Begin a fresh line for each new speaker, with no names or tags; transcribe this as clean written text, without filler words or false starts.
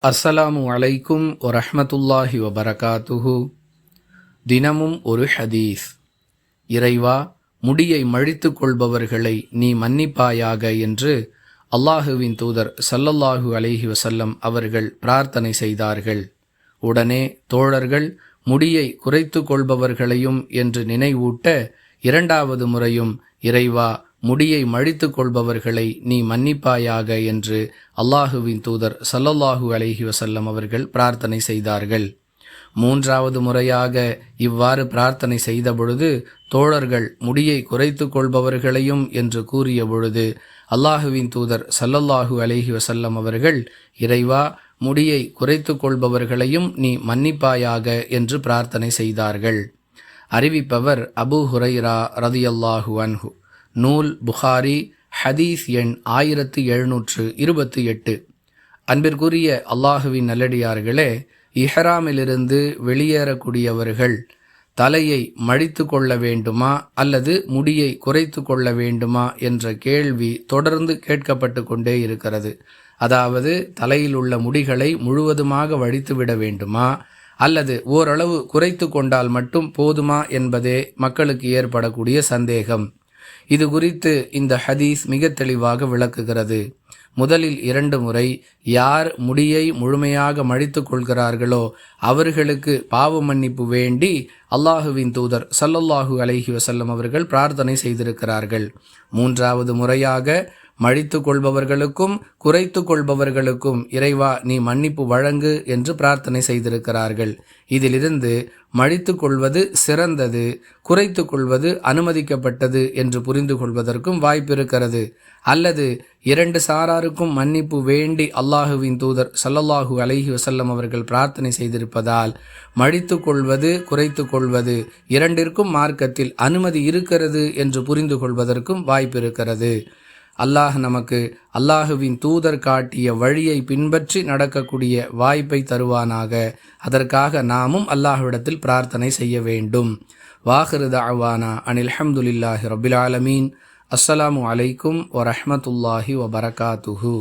அஸ்ஸலாமு அலைக்கும் வரஹ்மத்துல்லாஹி வபரகாத்துஹு. தினமும் ஒரு ஹதீஸ். இறைவா, முடியை மழித்து கொள்பவர்களை நீ மன்னிப்பாயாக என்று அல்லாஹுவின் தூதர் ஸல்லல்லாஹு அலைஹி வஸல்லம் அவர்கள் பிரார்த்தனை செய்தார்கள். உடனே தோழர்கள் முடியை குறைத்து கொள்பவர்களையும் என்று நினைவூட்ட, இரண்டாவது முறையும் இறைவா, முடியை மழித்து கொள்பவர்களை நீ மன்னிப்பாயாக என்று அல்லாஹுவின் தூதர் ஸல்லல்லாஹு அலைஹி வஸல்லம் அவர்கள் பிரார்த்தனை செய்தார்கள். மூன்றாவது முறையாக இவ்வாறு பிரார்த்தனை செய்த பொழுது தோழர்கள் முடியை குறைத்து கொள்பவர்களையும் என்று கூறிய பொழுது அல்லாஹுவின் தூதர் ஸல்லல்லாஹு அலைஹி வஸல்லம் அவர்கள், இறைவா, முடியை குறைத்து கொள்பவர்களையும் நீ மன்னிப்பாயாக என்று பிரார்த்தனை செய்தார்கள். அறிவிப்பவர் அபூ ஹுரைரா ரதியல்லாஹு அன்ஹு. நூல் புகாரி, ஹதீஸ் எண் 1728. அன்பிற்குரிய அல்லாஹுவின் நல்லடியார்களே, இஹ்ராமிலிருந்து வெளியேறக்கூடியவர்கள் தலையை மழித்து கொள்ள வேண்டுமா அல்லது முடியை குறைத்து கொள்ள வேண்டுமா என்ற கேள்வி தொடர்ந்து கேட்கப்பட்டு கொண்டே இருக்கிறது. அதாவது, தலையில் உள்ள முடிகளை முழுவதுமாக வழித்துவிட வேண்டுமா அல்லது ஓரளவு குறைத்து கொண்டால் மட்டும் போதுமா என்பதே மக்களுக்கு ஏற்படக்கூடிய சந்தேகம். இது குறித்து இந்த ஹதீஸ் மிக தெளிவாக விளக்குகிறது. முதலில் 2 முறை யார் முடியை முழுமையாக மழித்து கொள்கிறார்களோ அவர்களுக்கு பாவ மன்னிப்பு வேண்டி அல்லாஹுவின் தூதர் ஸல்லல்லாஹு அலைஹி வஸல்லம் அவர்கள் பிரார்த்தனை செய்திருக்கிறார்கள். மூன்றாவது முறையாக மழித்து கொள்பவர்களுக்கும் குறைத்து கொள்பவர்களுக்கும் இறைவா, நீ மன்னிப்பு வழங்கு என்று பிரார்த்தனை செய்திருக்கிறார்கள். இதிலிருந்து மழித்து கொள்வது சிறந்தது, குறைத்து கொள்வது அனுமதிக்கப்பட்டது என்று புரிந்து கொள்வதற்கும் வாய்ப்பு இருக்கிறது. அல்லது 2 சாராருக்கும் மன்னிப்பு வேண்டி அல்லாஹுவின் தூதர் ஸல்லல்லாஹு அலைஹி வஸல்லம் அவர்கள் பிரார்த்தனை செய்திருப்பதால் மழித்து கொள்வது குறைத்து கொள்வது இரண்டிற்கும் மார்க்கத்தில் அனுமதி இருக்கிறது என்று புரிந்து கொள்வதற்கும் வாய்ப்பு இருக்கிறது. அல்லாஹ் நமக்கு அல்லாஹுவின் தூதர் காட்டிய வழியை பின்பற்றி நடக்கக்கூடிய வாய்ப்பை தருவானாக. அதற்காக நாமும் அல்லாஹ்விடத்தில் பிரார்த்தனை செய்ய வேண்டும். வாஹிரு தஅவானா அனில் ஹம்துலில்லாஹி ரப்பில் ஆலமீன். அஸ்ஸலாமு அலைக்கும் வரஹ்மத்துல்லாஹி வபரகாத்துஹு.